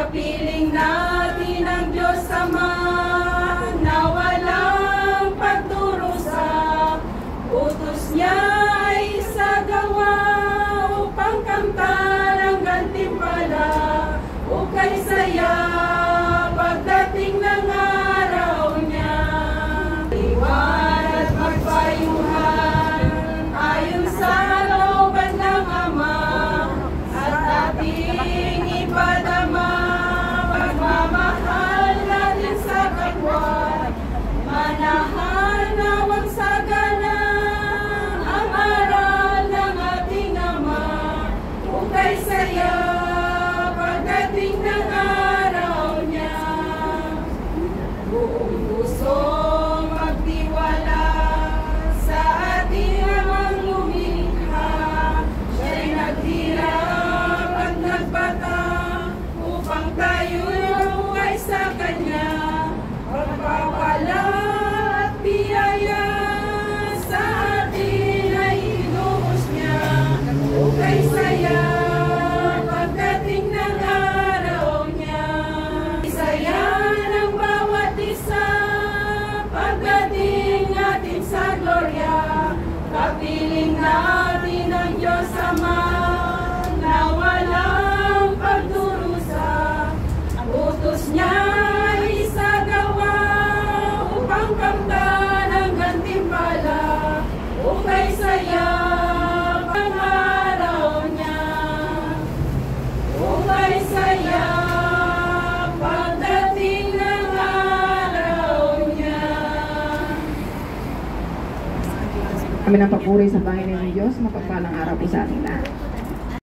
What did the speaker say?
Kapiling natin ang Diyos Ama na walang pagdurusa. Utos niya ay isagawa upang kamtan ang gantimpala. Ukay saya pagdating ng araw niya. Iwan at magpayuhan ayon sa looban ng Ama at ating ipadama. Pagmamahal natin sa kapwa, manahan na wag sagana ang aral ng ating Ama. Ukay saya pagdating ng araw niya. Buong puso magtiwala sa ating Amang lumikha. Siya'y naghirap at nagbata upang tayo'y mabuhay sa Kanya. Pagpapala at biyaya sa atin ay inuhos niya. Ukay saya pagdating ng araw niya. Saya ng bawat isa pagdating natin sa glorya. Kapiling natin ang Diyos Ama na walang pagdurusa. Ang utos niya ay isagawa upang kamtan ang gantimpala. Ukay saya ang araw niya. Ukay saya pagdating ng araw niya. Kami ng papuri sa Panginoon Diyos, mapagpalang araw po sa ating lahat.